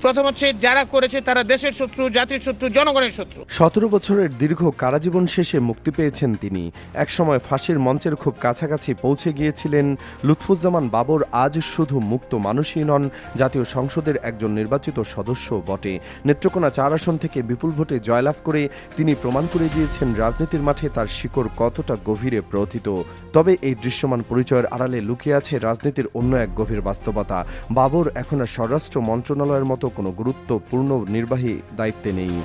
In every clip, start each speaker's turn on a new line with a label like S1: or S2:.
S1: প্রথম হচ্ছে যারা করেছে তারা দেশের শত্রু, জাতির শত্রু, জনগণের শত্রু।
S2: 17 বছরের দীর্ঘ কারাজীবন শেষে মুক্তি পেয়েছেন তিনি। একসময় ফাঁসির মঞ্চের খুব কাছাকাছি পৌঁছে গিয়েছিলেন লুৎফুজ্জামান বাবর। আজ শুধু মুক্ত মানুষই নন, জাতীয় সংসদের একজন নির্বাচিত সদস্য বটে। নেত্রকোনা 4 আসন থেকে বিপুল ভোটে জয়লাভ করে তিনি প্রমাণ করে দিয়েছেন রাজনীতির মাঠে তার শিকড় কতটা গভীরে প্রথিত। তবে এই দৃশ্যমান পরিচয়ের আড়ালে লুকিয়ে আছে রাজনীতির অন্য এক গভীর বাস্তবতা। বাবর এখন আর স্বরাষ্ট্র মন্ত্রণালয়ের মতো কোনো গুরুত্বপূর্ণ নির্বাহী দায়িত্বে নেই।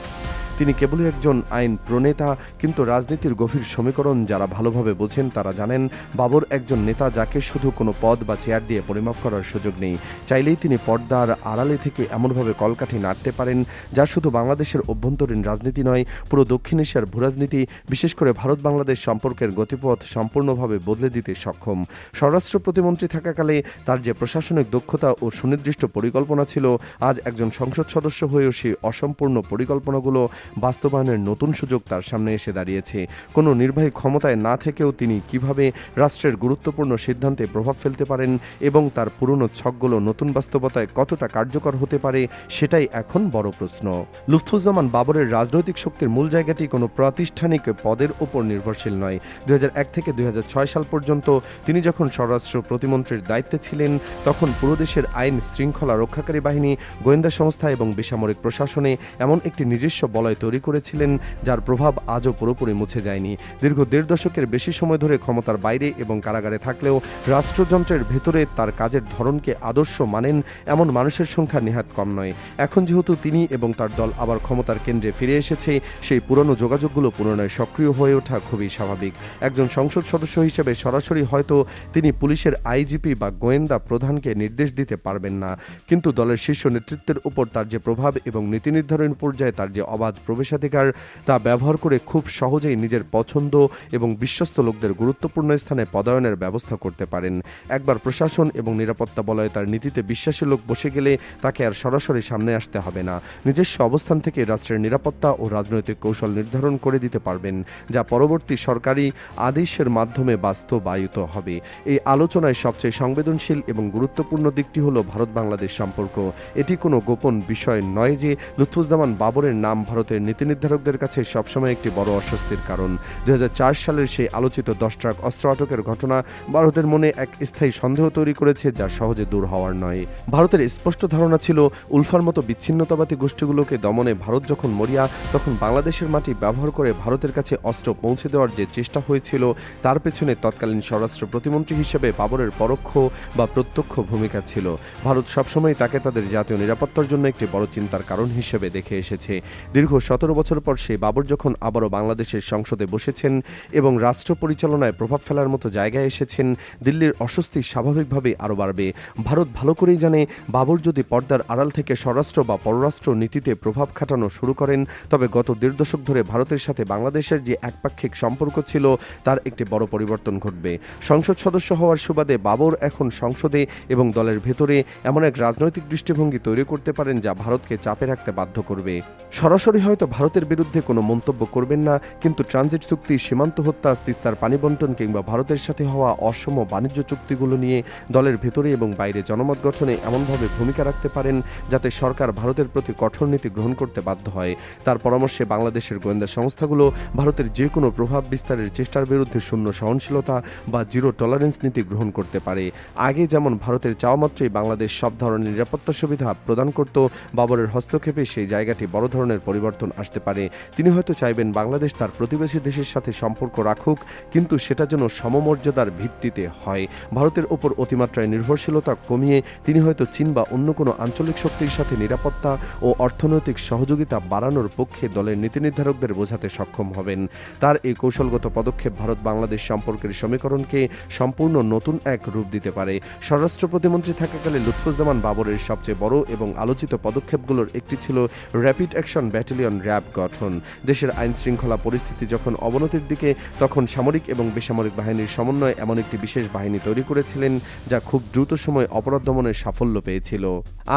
S2: তিনি কেবলই একজন আইন প্রণেতা, কিন্তু রাজনীতির গভীর সমীকরণ যারা ভালোভাবে বোঝেন তারা জানেন বাবর একজন নেতা যাকে শুধু কোনো পদ বা চেয়ার দিয়ে পরিমাপ করার সুযোগ নেই। চাইলেই তিনি পর্দার আড়ালে থেকে এমনভাবে কলকাঠি নাড়তে পারেন যা শুধু বাংলাদেশের অভ্যন্তরীণ রাজনীতি নয়, পুরো দক্ষিণ এশিয়ার ভূরাজনীতি, বিশেষ করে ভারত বাংলাদেশ সম্পর্কের গতিপথ সম্পূর্ণভাবে বদলে দিতে সক্ষম। স্বরাষ্ট্র প্রতিমন্ত্রী থাকাকালে তার যে প্রশাসনিক দক্ষতা ও সুনির্দিষ্ট পরিকল্পনা ছিল, আজ একজন সংসদ সদস্য হয়েও সেই অসম্পূর্ণ পরিকল্পনাগুলো বাস্তবায়নের নতুন সুযোগ তার সামনে এসে দাঁড়িয়েছে। কোনো নির্বাহী ক্ষমতায় না থেকেও তিনি কিভাবে রাষ্ট্রের গুরুত্বপূর্ণ সিদ্ধান্তে প্রভাব ফেলতে পারেন এবং তার পুরনো ছকগুলো নতুন বাস্তবতায় কতটা কার্যকর হতে পারে, সেটাই এখন বড় প্রশ্ন। লুৎফুজ্জামান বাবরের রাজনৈতিক শক্তির মূল জায়গাটি কোনো প্রাতিষ্ঠানিক পদের উপর নির্ভরশীল নয়। 2001 থেকে 2006 সাল পর্যন্ত তিনি যখন স্বরাষ্ট্র প্রতিমন্ত্রীর দায়িত্বে ছিলেন, তখন পুরো দেশের আইন শৃঙ্খলা রক্ষাকারী বাহিনী, গোয়েন্দা সংস্থা এবং বেসামরিক প্রশাসনে এমন একটি নিজস্ব বলয় তৈরি করেছিলেন যার প্রভাব আজও পুরোপুরি মুছে যায়নি। দীর্ঘ 1.5 দশকের বেশি সময় ধরে ক্ষমতার বাইরে এবং কারাগারে থাকলেও রাষ্ট্রযন্ত্রের ভেতরে তার কাজের ধরনকে আদর্শ মানেন এমন মানুষের সংখ্যা নেহাত কম নয়। এখন যেহেতু তিনি এবং তার দল আবার ক্ষমতার কেন্দ্রে ফিরে এসেছে, সেই পুরনো যোগাযোগগুলো পুনরায় সক্রিয় হয়ে ওঠা খুবই স্বাভাবিক। একজন সংসদ সদস্য হিসেবে সরাসরি হয়তো তিনি পুলিশের আইজিপি বা গোয়েন্দা প্রধানকে নির্দেশ দিতে পারবেন না, কিন্তু দলের শীর্ষ নেতৃত্বের উপর তার যে প্রভাব এবং নীতি নির্ধারণ পর্যায়ে তার যে অবাধ প্রবেশাধিকার, তা ব্যবহার করে খুব সহজেই নিজের পছন্দ এবং বিশ্বস্ত লোকদের গুরুত্বপূর্ণ স্থানে পদায়নের ব্যবস্থা করতে পারেন। একবার প্রশাসন এবং নিরাপত্তা বলয়ে তার নীতিতে বিশ্বাসী লোক বসে গেলে তাকে আর সরাসরি সামনে আসতে হবে না। নিজস্ব অবস্থান থেকে রাষ্ট্রের নিরাপত্তা ও রাজনৈতিক কৌশল নির্ধারণ করে দিতে পারবেন, যা পরবর্তী সরকারি আদেশের মাধ্যমে বাস্তবায়িত হবে। এই আলোচনায় সবচেয়ে সংবেদনশীল এবং গুরুত্বপূর্ণ দিকটি হলো ভারত বাংলাদেশ সম্পর্ক। এটি কোনো গোপন বিষয় নয় যে লুৎফুজ্জামান বাবরের নাম ভারতের নীতি নির্ধারকদের কাছে সবসময় একটি বড় অস্বস্তির কারণ। 2004 সালের সেই আলোচিত 10 ট্রাক অস্ত্র আটকের ঘটনা ভারতের মনে এক স্থায়ী সন্দেহ তৈরি করেছে যা সহজে দূর হওয়ার নয়। ভারতের স্পষ্ট ধারণা ছিল উলফার মতো বিচ্ছিন্নতাবাদী গোষ্ঠীগুলোকে দমনে ভারত যখন মরিয়া, তখন বাংলাদেশের মাটি ব্যবহার করে ভারতের কাছে অস্ত্র পৌঁছে দেওয়ার যে চেষ্টা হয়েছিল, তার পেছনে তৎকালীন স্বরাষ্ট্র প্রতিমন্ত্রী হিসেবে বাবরের পরোক্ষ বা প্রত্যক্ষ ভূমিকা ছিল। ভারত সবসময় তাকে তাদের জাতীয় নিরাপত্তার জন্য একটি বড় চিন্তার কারণ হিসেবে দেখে এসেছে। দীর্ঘ 17 বছর পর সেই বাবর যখন আবারও বাংলাদেশের সংসদে বসেছেন এবং রাষ্ট্র পরিচালনায় প্রভাব ফেলার মতো জায়গায় এসেছেন, দিল্লির অস্বস্তি স্বাভাবিকভাবেই আরও বাড়বে। ভারত ভালো করেই জানে বাবর যদি পর্দার আড়াল থেকে স্বরাষ্ট্র বা পররাষ্ট্র নীতিতে প্রভাব খাটানো শুরু করেন, তবে গত 1.5 দশক ধরে ভারতের সাথে বাংলাদেশের যে একপাক্ষিক সম্পর্ক ছিল তার একটি বড় পরিবর্তন ঘটবে। সংসদ সদস্য হওয়ার সুবাদে বাবর এখন সংসদে এবং দলের ভেতরে এমন এক রাজনৈতিক দৃষ্টিভঙ্গি তৈরি করতে পারেন যা ভারতকে চাপে রাখতে বাধ্য করবে। সরাসরি হয়তো ভারতের বিরুদ্ধে কোনো মন্তব্য করবেন না, কিন্তু ট্রানজিট চুক্তি, সীমান্ত হত্যা, তিস্তার পানি বন্টন কিংবা ভারতের সাথে হওয়া অসম বাণিজ্য চুক্তিগুলো নিয়ে দলের ভেতরে এবং বাইরে জনমত গঠনে এমনভাবে ভূমিকা রাখতে পারেন যাতে সরকার ভারতের প্রতি কঠোর নীতি গ্রহণ করতে বাধ্য হয়। তার পরামর্শে বাংলাদেশের গোয়েন্দা সংস্থাগুলো ভারতের যে কোনো প্রভাব বিস্তারের চেষ্টার বিরুদ্ধে শূন্য সহনশীলতা বা জিরো টলারেন্স নীতি গ্রহণ করতে পারে। আগে যেমন ভারতের চাওয়া মাত্রই বাংলাদেশ সব ধরনের নিরাপত্তা সুবিধা প্রদান করত, বাবরের হস্তক্ষেপে সেই জায়গাটি বড় ধরনের পরিবর্তন আসতে পারে। তিনি হয়তো চাইবেন বাংলাদেশ তার প্রতিবেশী দেশের সাথে সম্পর্ক রাখুক, কিন্তু সেটা যেন সমমর্যাদার ভিত্তিতে হয়। ভারতের ওপর অতিমাত্রায় নির্ভরশীলতা কমিয়ে তিনি হয়তো চীন বা অন্য কোনো আঞ্চলিক শক্তির সাথে নিরাপত্তা ও অর্থনৈতিক সহযোগিতা বাড়ানোর পক্ষে দলের নীতি নির্ধারকদের বোঝাতে সক্ষম হবেন। তার এই কৌশলগত পদক্ষেপ ভারত বাংলাদেশ সম্পর্কের সমীকরণকে সম্পূর্ণ নতুন এক রূপ দিতে পারে। স্বরাষ্ট্র প্রতিমন্ত্রী থাকাকালে লুৎফুজ্জামান বাবরের সবচেয়ে বড় এবং আলোচিত পদক্ষেপগুলোর একটি ছিল rapid action battalion battalion RAB গঠন। দেশের আইন শৃঙ্খলা পরিস্থিতি যখন অবনতির দিকে, তখন সামরিক এবং বেসামরিক বাহিনীর সমন্বয়ে এমন একটি বিশেষ বাহিনী তৈরি করেছিলেন যা খুব দ্রুত সময়ে অপরাধ দমনের সাফল্য পেয়েছিল।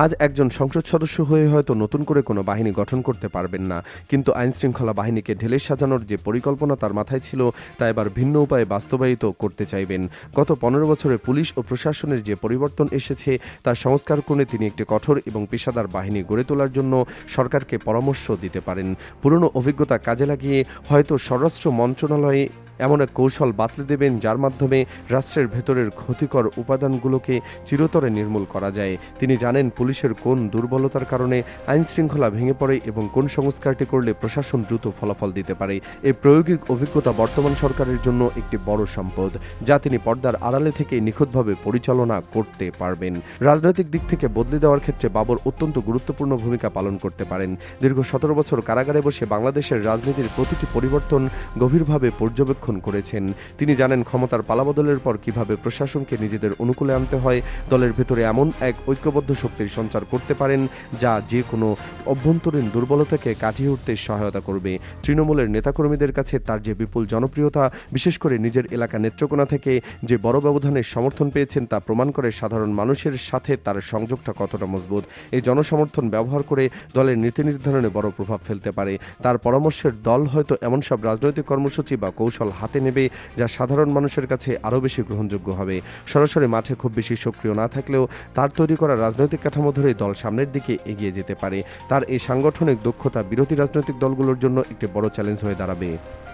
S2: আজ একজন সংসদ সদস্য হয়ে হয়তো নতুন করে কোনো বাহিনী গঠন করতে পারবেন না, কিন্তু আইন শৃঙ্খলা বাহিনীকে ঢেলে সাজানোর যে পরিকল্পনা তার মাথায় ছিল তা এবার ভিন্ন উপায়ে বাস্তবায়িত করতে চাইবেন। গত 15 বছরে পুলিশ ও প্রশাসনের যে পরিবর্তন এসেছে তার সংস্কার করে তিনি একটি কঠোর এবং পেশাদার বাহিনী গড়ে তোলার জন্য সরকারকে পরামর্শ দিতে পারেন। পুরনো অভিজ্ঞতা কাজে লাগিয়ে হয়তো স্বরাষ্ট্র মন্ত্রণালয়ে এমন এক কৌশল বাতলে দেবেন যার মাধ্যমে রাষ্ট্রের ভেতরের ক্ষতিকর উপাদানগুলোকে চিরতরে নির্মূল করা যায়। তিনি জানেন পুলিশের কোন দুর্বলতার কারণে আইন শৃঙ্খলা ভেঙে পড়ে এবং কোন সংস্কারটি করলে প্রশাসন দ্রুত ফলাফল দিতে পারে। এই প্রায়োগিক অভিজ্ঞতা বর্তমান সরকারের জন্য একটি বড় সম্পদ, যা তিনি পর্দার আড়ালে থেকে নিখুঁতভাবে পরিচালনা করতে পারবেন। রাজনৈতিক দিক থেকে বদলে দেওয়ার ক্ষেত্রে বাবর অত্যন্ত গুরুত্বপূর্ণ ভূমিকা পালন করতে পারেন। দীর্ঘ 17 বছর কারাগারে বসে বাংলাদেশের রাজনীতির প্রতিটি পরিবর্তন গভীরভাবে পর্যবেক্ষণ করেছেন। তিনি জানেন ক্ষমতার পালাবদলের পর কিভাবে প্রশাসনকে নিজেদের অনুকূলে আনতে হয়। দলের ভেতরে এমন এক ঐক্যবদ্ধ শক্তির সঞ্চার করতে পারেন যা যে কোনো অভ্যন্তরীণ দুর্বলতাকে কাটিয়ে উঠতে সহায়তা করবে। তৃণমূলের নেতাকর্মীদের কাছে তার যে বিপুল জনপ্রিয়তা, বিশেষ করে নিজের এলাকা নেত্রকোনা থেকে যে বড় ব্যবধানের সমর্থন পেয়েছেন তা প্রমাণ করে সাধারণ মানুষের সাথে তার সংযোগটা কতটা মজবুত। এই জনসমর্থন ব্যবহার করে দলের নীতি নির্ধারণে বড় প্রভাব ফেলতে পারে। তার পরামর্শের দল হয়তো এমন সব রাজনৈতিক কর্মসূচি বা কৌশল হাতে নেবে যা সাধারণ মানুষের কাছে আরও বেশি গ্রহণযোগ্য হবে। সরাসরি মাঠে খুব বেশি সক্রিয় না থাকলেও তার তৈরি করা রাজনৈতিক কাঠামো ধরেই দল সামনের দিকে এগিয়ে যেতে পারে। তার এই সাংগঠনিক দক্ষতা বিরোধী রাজনৈতিক দলগুলোর জন্য একটি বড় চ্যালেঞ্জ হয়ে দাঁড়াবে।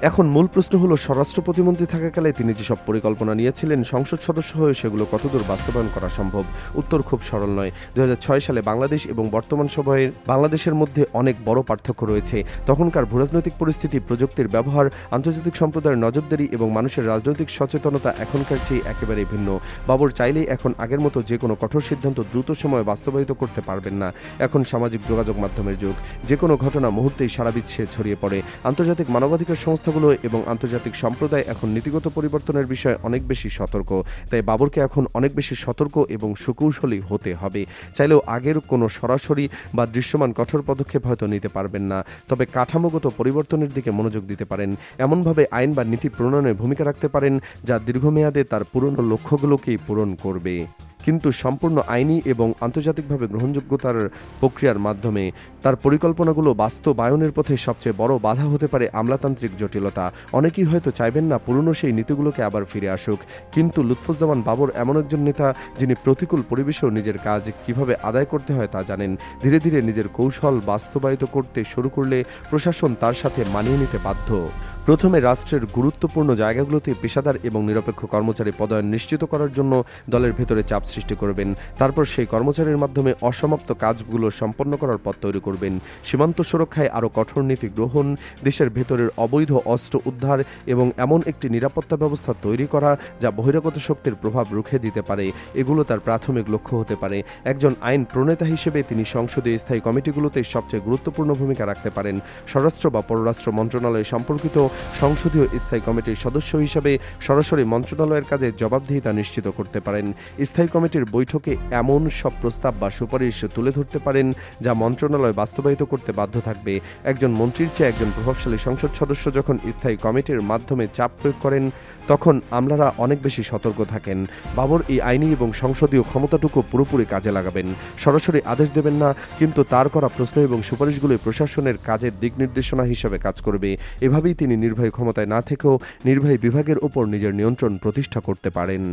S2: এখন মূল প্রশ্ন হলো, স্বরাষ্ট্র প্রতিমন্ত্রী থাকাকালে তিনি যেসব পরিকল্পনা নিয়েছিলেন সংসদ সদস্য হয়ে সেগুলো কতদূর বাস্তবায়ন করা সম্ভব? উত্তর খুব সরল নয়। 2006 সালে বাংলাদেশ এবং বর্তমান সময়ে বাংলাদেশের মধ্যে অনেক বড় পার্থক্য রয়েছে। তখনকার ভূরাজনৈতিক পরিস্থিতি, প্রযুক্তির ব্যবহার, আন্তর্জাতিক সম্প্রদায়ের নজরদারি এবং মানুষের রাজনৈতিক সচেতনতা এখনকার চেয়ে একেবারেই ভিন্ন। বাবর চাইলেই এখন আগের মতো যে কোনো কঠোর সিদ্ধান্ত দ্রুত সময়ে বাস্তবায়িত করতে পারবেন না। এখন সামাজিক যোগাযোগ মাধ্যমের যুগ। যে কোনো ঘটনা মুহূর্তেই সারা বিশ্বে ছড়িয়ে পড়ে। আন্তর্জাতিক মানবাধিকার সংস্থাগুলো এবং আন্তর্জাতিক সম্প্রদায় এখন নীতিগত পরিবর্তনের বিষয়ে অনেক বেশি সতর্ক। তাই বাবরকে এখন অনেক বেশি সতর্ক এবং সুকৌশলী হতে হবে। চাইলেও আগের কোনো সরাসরি বা দৃশ্যমান কঠোর পদক্ষেপ হয়তো নিতে পারবেন না, তবে কাঠামোগত পরিবর্তনের দিকে মনোযোগ দিতে পারেন। এমনভাবে আইন বা নীতি প্রণয়নে ভূমিকা রাখতে পারেন যা দীর্ঘমেয়াদে তার পুরনো লক্ষ্যগুলোকেই পূরণ করবে, কিন্তু সম্পূর্ণ আইনি এবং আন্তর্জাতিকভাবে গ্রহণযোগ্যতার প্রক্রিয়ার মাধ্যমে। তার পরিকল্পনাগুলো বাস্তবায়নের পথে সবচেয়ে বড় বাধা হতে পারে আমলাতান্ত্রিক জটিলতা। অনেকেই হয়তো চাইবেন না পুরনো সেই নীতিগুলোকে আবার ফিরে আসুক, কিন্তু লুৎফুজ্জামান বাবর এমন একজন নেতা যিনি প্রতিকূল পরিবেশেও নিজের কাজ কিভাবে আদায় করতে হয় তা জানেন। ধীরে ধীরে নিজের কৌশল বাস্তবায়িত করতে শুরু করলে প্রশাসন তার সাথে মানিয়ে নিতে বাধ্য। প্রথমে রাষ্ট্রের গুরুত্বপূর্ণ জায়গাগুলোতে পেশাদার এবং নিরপেক্ষ কর্মচারী পদায়ন নিশ্চিত করার জন্য দলের ভেতরে চাপ সৃষ্টি করবেন। তারপর সেই কর্মচারীর মাধ্যমে অসমাপ্ত কাজগুলো সম্পন্ন করার পথ তৈরি করবেন। সীমান্ত সুরক্ষায় আরও কঠোর নীতি গ্রহণ, দেশের ভেতরের অবৈধ অস্ত্র উদ্ধার এবং এমন একটি নিরাপত্তা ব্যবস্থা তৈরি করা যা বহিরাগত শক্তির প্রভাব রুখে দিতে পারে, এগুলো তার প্রাথমিক লক্ষ্য হতে পারে। একজন আইন প্রণেতা হিসেবে তিনি সংসদীয় স্থায়ী কমিটিগুলোতে সবচেয়ে গুরুত্বপূর্ণ ভূমিকা রাখতে পারেন। স্বরাষ্ট্র বা পররাষ্ট্র মন্ত্রণালয় সম্পর্কিত সংসদীয় স্থায়ী কমিটির সদস্য হিসেবে সরাসরি মন্ত্রণালয়ের কাজে জবাবদিহিতা নিশ্চিত করতে পারেন। স্থায়ী কমিটির বৈঠকে এমন সব প্রস্তাব বা সুপারিশ তুলে ধরতে পারেন যা মন্ত্রণালয় বাস্তবায়িত করতে বাধ্য থাকবে। একজন মন্ত্রীর চেয়ে একজন প্রভাবশালী সংসদ সদস্য যখন স্থায়ী কমিটির মাধ্যমে চাপ প্রয়োগ করেন তখন আমলারা অনেক বেশি সতর্ক থাকেন। বাবর এই আইনি এবং সংসদীয় ক্ষমতাটুকু পুরোপুরি কাজে লাগাবেন। সরাসরি আদেশ দেবেন না, কিন্তু তার করা প্রশ্ন এবং সুপারিশগুলো প্রশাসনের কাজের দিক নির্দেশনা হিসেবে কাজ করবে। এভাবেই তিনি নির্বাহী ক্ষমতায় না থেকেও নির্বাহী বিভাগের উপর নিজের নিয়ন্ত্রণ প্রতিষ্ঠা করতে পারেন।